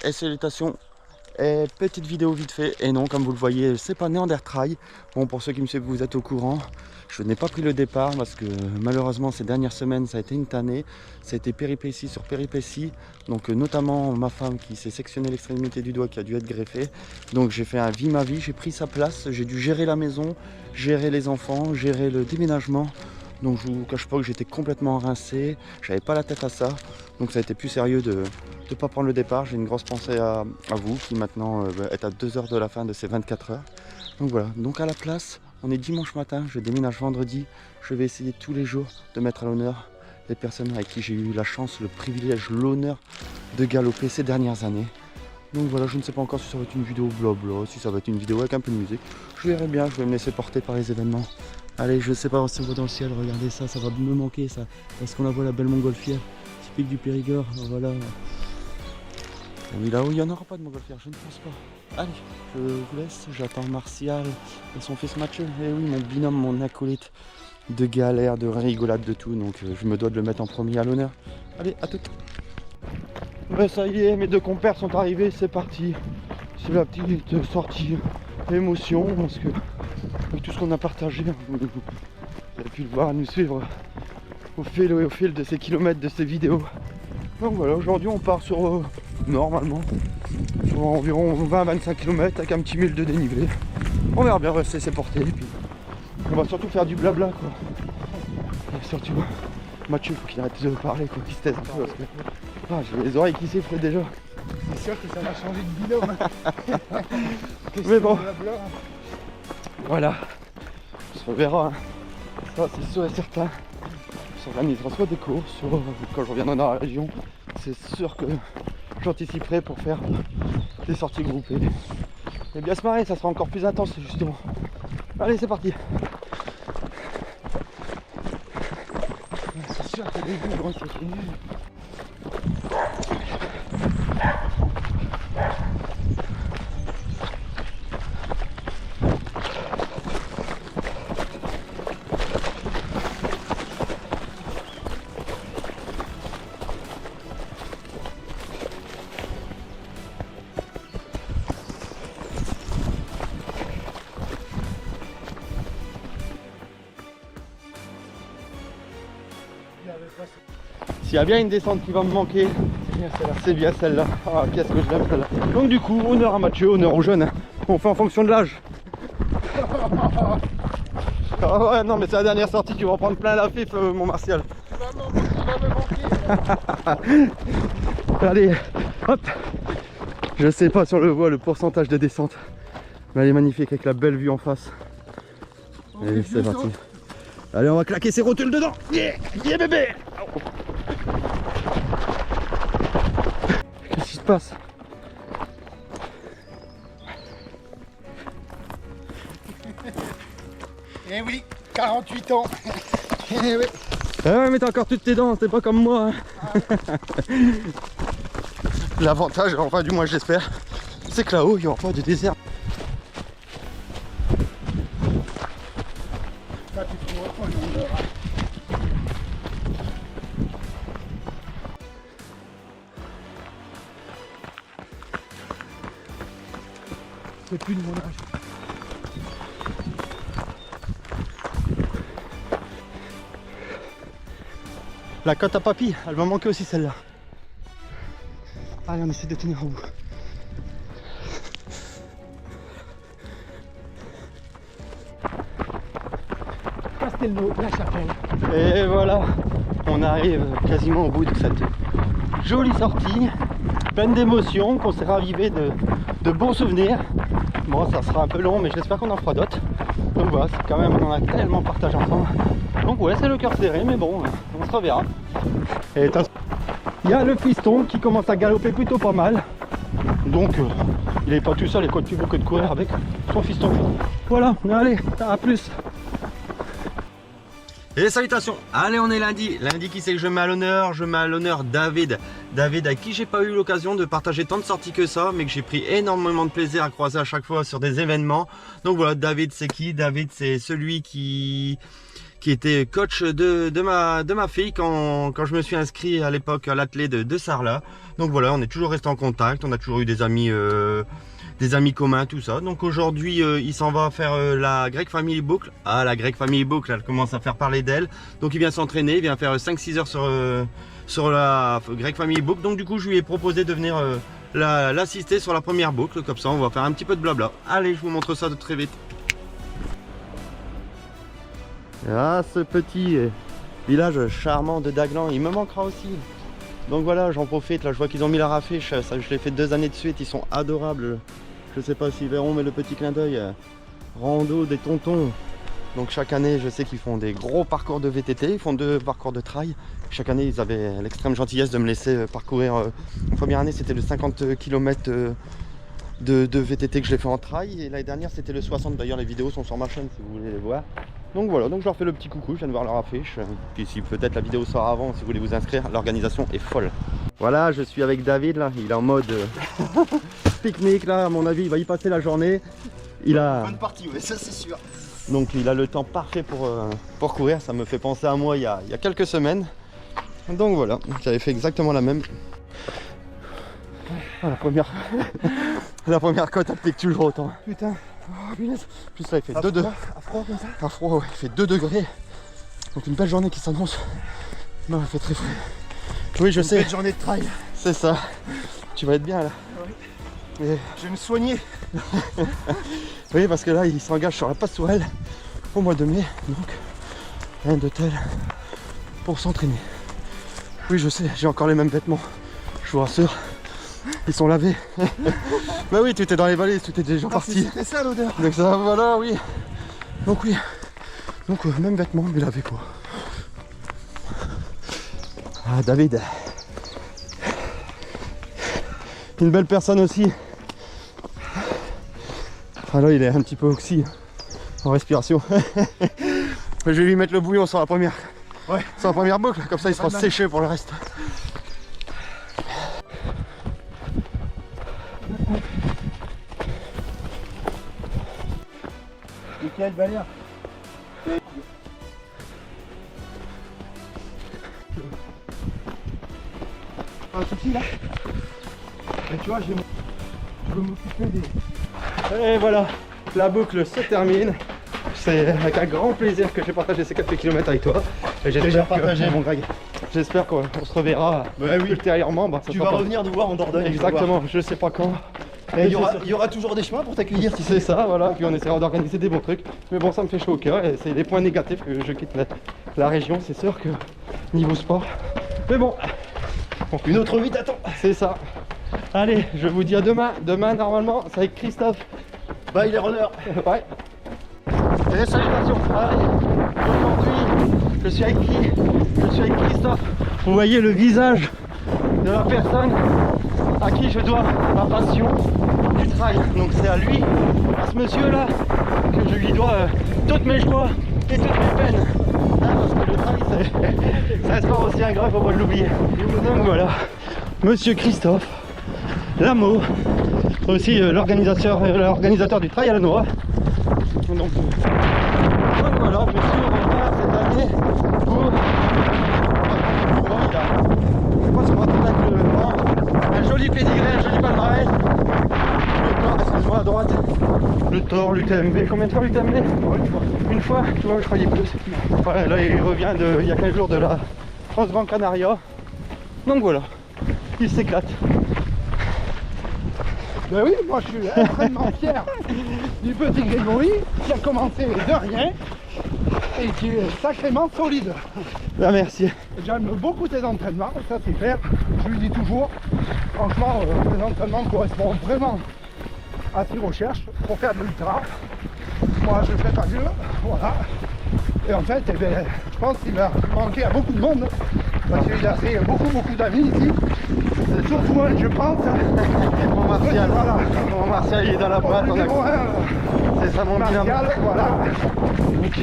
Et salutations, et petite vidéo vite fait, et non comme vous le voyez c'est pas Néandertrail. Bon, pour ceux qui me suivent vous êtes au courant, je n'ai pas pris le départ parce que malheureusement ces dernières semaines ça a été une tannée. Ça a été péripétie sur péripétie, donc notamment ma femme qui s'est sectionné l'extrémité du doigt qui a dû être greffée. Donc j'ai fait un vie ma vie, j'ai pris sa place, j'ai dû gérer la maison, gérer les enfants, gérer le déménagement. Donc je vous cache pas que j'étais complètement rincé, j'avais pas la tête à ça. Donc ça a été plus sérieux de ne pas prendre le départ. J'ai une grosse pensée à vous qui maintenant est à 2 heures de la fin de ces 24 heures. Donc voilà, donc à la place, on est dimanche matin, je déménage vendredi. Je vais essayer tous les jours de mettre à l'honneur les personnes avec qui j'ai eu la chance, le privilège, l'honneur de galoper ces dernières années. Donc voilà, je ne sais pas encore si ça va être une vidéo blabla, si ça va être une vidéo avec un peu de musique. Je verrai bien, je vais me laisser porter par les événements. Allez, je sais pas si on voit dans le ciel, regardez ça, ça va me manquer ça. Est-ce qu'on la voit la belle montgolfière, typique du Périgord, voilà. Oui, là-haut, il n'y en aura pas de montgolfière, je ne pense pas. Allez, je vous laisse, j'attends Martial et son fils Mathieu. Et oui, mon binôme, mon acolyte de galère, de rigolade, de tout. Donc je me dois de le mettre en premier à l'honneur. Allez, à tout. Ben, ça y est, mes deux compères sont arrivés, c'est parti. C'est la petite sortie émotion, parce que avec tout ce qu'on a partagé, vous avez pu le voir, nous suivre au fil de ces kilomètres, de ces vidéos. Donc voilà, aujourd'hui on part sur normalement sur environ 20-25 km avec un petit mille de dénivelé. On verra bien rester ses portées, et puis on va surtout faire du blabla quoi. Et surtout Mathieu, faut qu'il arrête de parler quoi, qu'il se taise un peu parce que j'ai les oreilles qui sifflent déjà. C'est sûr que ça va changer de binôme. Mais bon, voilà, on se reverra, hein. Ça c'est sûr et certain. On s'organisera soit des courses, soit quand je reviendrai dans la région, c'est sûr que j'anticiperai pour faire des sorties groupées. Et bien se marrer, ça sera encore plus intense justement. Allez, c'est parti. C'est sûr que les goûts vont se finir. S'il y a bien une descente qui va me manquer, c'est bien celle-là. Ah, qu'est-ce que je l'aime celle-là. Donc du coup, honneur à Mathieu, honneur aux jeunes. On fait en fonction de l'âge. Ah ouais, non mais c'est la dernière sortie, tu vas en prendre plein la fif, mon Martial. Tu vas me manquer. Allez, hop. Je sais pas sur le voie le pourcentage de descente. Mais elle est magnifique avec la belle vue en face. Allez, c'est parti. Allez, on va claquer ces rotules dedans. Yeah, yeah bébé. Qu'est-ce qui se passe? Eh oui, 48 ans. Eh oui. Ah ouais, mais t'as encore toutes tes dents, t'es pas comme moi. Hein. L'avantage, enfin du moins j'espère, c'est que là-haut il n'y aura pas de désert. Là, tu trouveras pas le nom. C'est plus de mon âge. La côte à papy, elle va manquer aussi celle-là. Allez, on essaie de tenir au bout. Castelnau, la chapelle. Et voilà, on arrive quasiment au bout de cette jolie sortie, pleine d'émotions, qu'on s'est ravivé de bons souvenirs. Bon, ça sera un peu long, mais j'espère qu'on en fera d'autres. Donc voilà, c'est quand même, on en a tellement partagé ensemble. Donc ouais, c'est le cœur serré, mais bon, on se reverra. Et il y a le fiston qui commence à galoper plutôt pas mal. Donc il n'est pas tout seul et quoi de plus beau que de courir avec son fiston. Voilà, allez, à plus. Et salutations, allez on est lundi, lundi qui c'est que je mets à l'honneur? Je mets à l'honneur David. David à qui j'ai pas eu l'occasion de partager tant de sorties que ça, mais que j'ai pris énormément de plaisir à croiser à chaque fois sur des événements. Donc voilà, David c'est qui? David c'est celui qui qui était coach de ma fille quand je me suis inscrit à l'époque à l'athlé de Sarlat. Donc voilà, on est toujours resté en contact, on a toujours eu des amis communs, tout ça. Donc aujourd'hui, il s'en va faire la Greg Family Boucle. Ah, la Greg Family Boucle, elle commence à faire parler d'elle. Donc il vient s'entraîner, il vient faire 5-6 heures sur la Greg Family Boucle. Donc du coup, je lui ai proposé de venir l'assister sur la première boucle. Comme ça, on va faire un petit peu de blabla. Allez, je vous montre ça de très vite. Ah, ce petit village charmant de Daglan, il me manquera aussi. Donc voilà, j'en profite, là je vois qu'ils ont mis la raffiche, ça je l'ai fait 2 années de suite, ils sont adorables. Je sais pas s'ils verront, mais le petit clin d'œil, rando des tontons. Donc chaque année, je sais qu'ils font des gros parcours de VTT, ils font 2 parcours de trail. Chaque année, ils avaient l'extrême gentillesse de me laisser parcourir. La première année, c'était le 50 km de VTT que je l'ai fait en trail, et l'année dernière, c'était le 60. D'ailleurs, les vidéos sont sur ma chaîne si vous voulez les voir. Donc voilà, donc je leur fais le petit coucou, je viens de voir leur affiche. Puis si peut-être la vidéo sort avant, si vous voulez vous inscrire, l'organisation est folle. Voilà, je suis avec David là, il est en mode pique-nique là, à mon avis, il va y passer la journée. Il a... Bonne partie, ouais, ça c'est sûr. Donc il a le temps parfait pour courir, ça me fait penser à moi il y a quelques semaines. Donc voilà, j'avais fait exactement la même. Ah, la première côte, elle pique toujours autant. Putain. Oh, punaise. Plus là, il fait 2 degrés. À froid comme ça. À froid, ouais, il fait 2 degrés. Donc une belle journée qui s'annonce. Non, il fait très frais. Oui, je sais. Une belle journée de trail. C'est ça. Tu vas être bien là. Oui. Et... je vais me soigner. Oui, parce que là, il s'engage sur la passerelle au mois de mai. Donc, rien de tel pour s'entraîner. Oui, je sais, j'ai encore les mêmes vêtements. Je vous rassure. Ils sont lavés. Bah oui, tu étais dans les vallées, tu étais déjà parti. C'était ça l'odeur. Donc ça, voilà, oui. Donc oui. Donc même vêtements, mais lavés quoi. Ah, David. Une belle personne aussi. Ah là, il est un petit peu oxy en respiration. Je vais lui mettre le bouillon sur la première. Ouais. Sur la première boucle, comme ça il sera séché pour le reste. Nickel, Valère. Un souci là. Et tu vois, je vais m'occuper des... Et voilà, la boucle se termine. C'est avec un grand plaisir que j'ai partagé ces 4 km avec toi. Et Plaisir partagé, mon Greg. J'espère qu'on se reverra ultérieurement. Bah, Tu vas revenir nous voir en Dordogne. Exactement, je sais pas quand. Et il y aura toujours des chemins pour t'accueillir. C'est ça, voilà. Puis on essaiera d'organiser des bons trucs. Mais bon, ça me fait chaud au cœur et c'est des points négatifs que je quitte la région. C'est sûr que niveau sport. Mais bon, une autre vie t'attend. c'est ça. Allez, je vous dis à demain. Demain, normalement, c'est avec Christophe. Bye les runners. Ouais. Et salutations. Allez, aujourd'hui, je suis avec qui? Je suis avec Christophe. Vous voyez le visage de la personne à qui je dois ma passion du trail. Donc c'est à lui, à ce monsieur-là, que je lui dois toutes mes joies et toutes mes peines. Hein, parce que le trail, c'est un sport aussi ingrat, faut pas l'oublier. Donc voilà, monsieur Christophe Lameau, aussi l'organisateur du trail à la Noix. Donc voilà, monsieur repart cette année pour... Je pense qu'on va connaître un joli pédigré, un joli palmarès. Le Thor, excuse-moi, à droite. Le Thor, l'UTMB. Combien de fois l'UTMB? Une fois, tu vois, je croyais plus. Ouais, là, il revient il y a 15 jours de la France Grand Canaria. Donc voilà, il s'éclate. Ben oui, moi je suis extrêmement fier du petit Grégory qui a commencé de rien et qui est sacrément solide. Ah, merci. J'aime beaucoup tes entraînements, ça c'est clair. Je lui dis toujours, franchement, tes entraînements correspondent vraiment à tes recherches pour faire de l'ultra. Moi je fais pas mieux, voilà. Et en fait, je pense qu'il va manquer à beaucoup de monde parce qu'il a fait beaucoup d'amis ici. Et surtout, je pense. Mon Martial, voilà. Mon Martial, il est dans la boîte. C'est ça mon binôme. Martial, voilà. Qui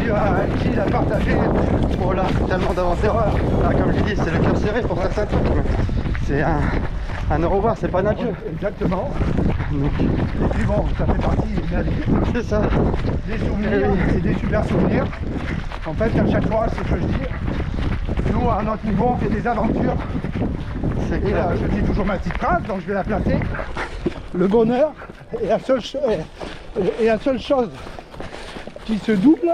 il a partagé. Voilà, tellement d'avancées. Là, comme je dis, c'est le cœur serré pour certains trucs. C'est un Un au revoir, c'est pas notre jeu. Exactement. Donc, Et puis bon, ça fait partie de la vie. c'est ça. Des souvenirs, c'est des super souvenirs. En fait, à chaque fois, c'est ce que je dis. Nous, à notre niveau, on fait des aventures. C'est Et clair. je dis toujours ma petite phrase, donc je vais la placer. Le bonheur est la seule, la seule chose qui se double.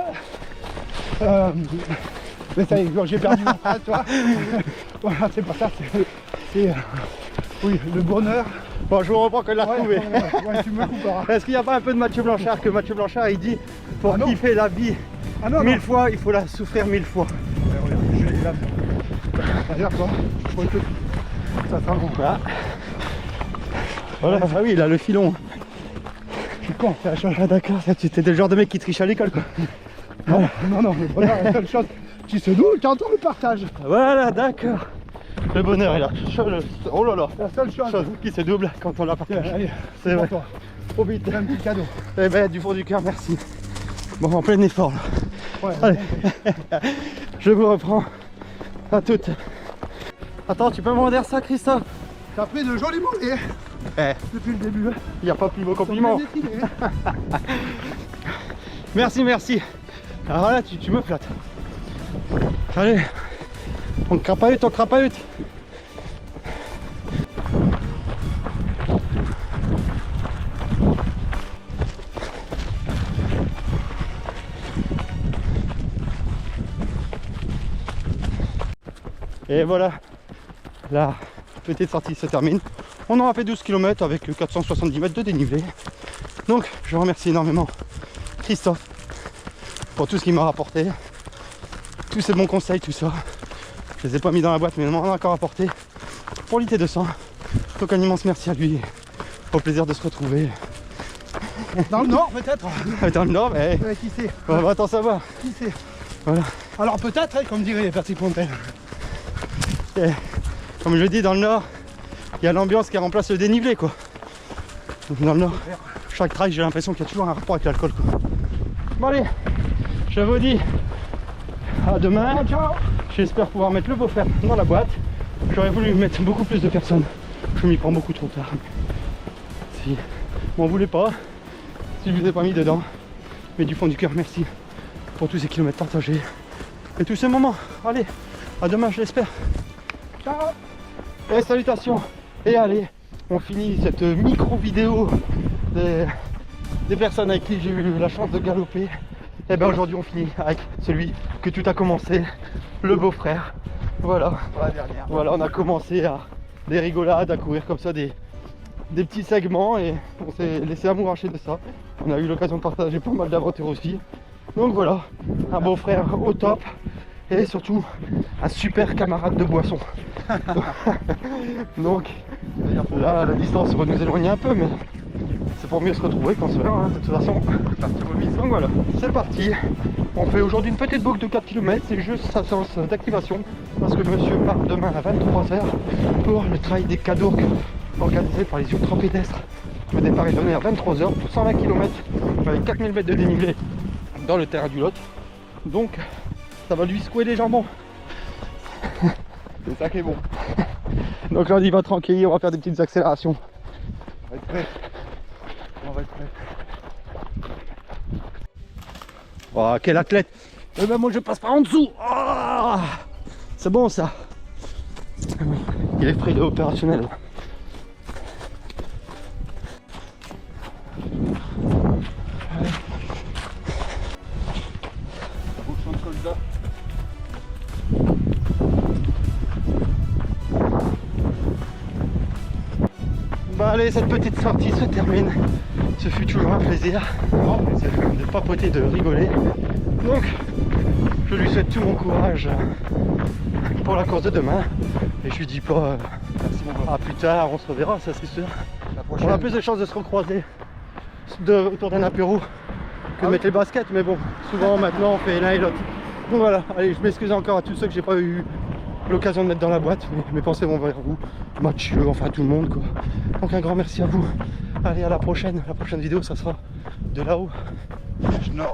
Mais ça y est, j'ai perdu ma phrase, tu vois. Voilà, c'est pas ça. Oui, le bonheur. Bon, je vous reprends que l'a retrouvé. Ouais, tu me couperas. Est-ce qu'il n'y a pas un peu de Mathieu Blanchard, que Mathieu Blanchard il dit pour Ah non. kiffer la vie Ah non, 1000 fois, il faut la souffrir 1000 fois. Ouais, regarde, je l'ai là. Regarde toi, je vois que ça sera bon. Voilà. Voilà. Ah oui, il a le filon. Je suis con, c'est la chose. Ah d'accord, tu étais le genre de mec qui triche à l'école quoi. Non, non, le bonheur est la seule chose qui se double quand on le partage. Voilà, d'accord. Le bonheur est là. Oh là là. La seule chose. Chose qui se double quand on la Tiens, partage. allez, C'est vrai. pour toi. Trop vite. Un petit cadeau. Eh ben, du fond du cœur, merci. Bon, en plein effort là. Ouais, Allez. Je vous reprends. À toutes. Attends, tu peux me rendre ça, Christophe? t'as pris de jolis mollets Eh, depuis le début. il n'y a pas plus beau Ils sont compliment. bien dessinés. Merci, merci. Alors là, tu me flattes. Allez, on crapahute, on crapahute. Et voilà, la petite sortie se termine. On aura fait 12 km avec 470 mètres de dénivelé. Donc, je remercie énormément Christophe pour tout ce qu'il m'a rapporté, tous ces bons conseils, tout ça. Je les ai pas mis dans la boîte, mais il m'en a encore apporté pour l'IT200. Donc un immense merci à lui. Au plaisir de se retrouver Dans le nord peut-être. dans le Nord. Mais Ouais, qui sait, on va t'en savoir. qui sait. Voilà. Alors peut-être, hein, comme diraient les Patrick Fontaine. Et comme je dis, dans le Nord, il y a l'ambiance qui remplace le dénivelé, quoi. Donc, dans le Nord, chaque trail, j'ai l'impression qu'il y a toujours un rapport avec l'alcool, quoi. Bon allez, je vous dis à demain. Ciao. J'espère pouvoir mettre le beau-frère dans la boîte. J'aurais voulu mettre beaucoup plus de personnes. Je m'y prends beaucoup trop tard. Si m'en voulez pas, si je vous ai pas mis dedans. Mais du fond du cœur, merci pour tous ces kilomètres partagés et tous ces moments. Allez, à demain, je l'espère. Ciao. Et salutations. Et allez, on finit cette micro vidéo des personnes avec qui j'ai eu la chance de galoper. Et bien aujourd'hui on finit avec celui que tout a commencé, le beau-frère. Voilà. Pour la dernière. Voilà, on a commencé à des rigolades, à courir comme ça des petits segments et on s'est laissé amouracher de ça. On a eu l'occasion de partager pas mal d'aventures aussi. Donc voilà, un beau-frère au top et surtout un super camarade de boisson. Donc là, la distance va nous éloigner un peu, mais c'est pour mieux se retrouver qu'on se verra, hein, de toute façon. Donc voilà, c'est parti. On fait aujourd'hui une petite boucle de 4 km, c'est juste sa séance d'activation parce que monsieur part demain à 23h pour le trail des Cadorques organisé par les ultra pédestres. Le départ est donné à 23h pour 120 km avec 4000 mètres de dénivelé dans le terrain du Lot. Donc ça va lui secouer les jambons. C'est ça qui est bon. Donc là on y va tranquille, on va faire des petites accélérations. On va être prêt. On va être prêt. Oh quel athlète. Eh ben moi je passe par en dessous. Oh, c'est bon ça. Il est prêt, il est opérationnel. Bah allez, cette petite sortie se termine. Ce fut toujours un plaisir de papoter, de rigoler. Donc, je lui souhaite tout mon courage pour la course de demain. Et je lui dis pas à plus tard, on se reverra, ça c'est sûr. On a plus de chances de se recroiser autour d'un apéro que de mettre les baskets, mais bon, souvent maintenant on fait l'un et l'autre. Donc voilà, allez, je m'excuse encore à tous ceux que j'ai pas eu l'occasion de mettre dans la boîte, mais mes pensées vont vers vous, Mathieu, enfin tout le monde quoi. Donc un grand merci à vous. Allez, à la prochaine vidéo ça sera de là-haut. Non.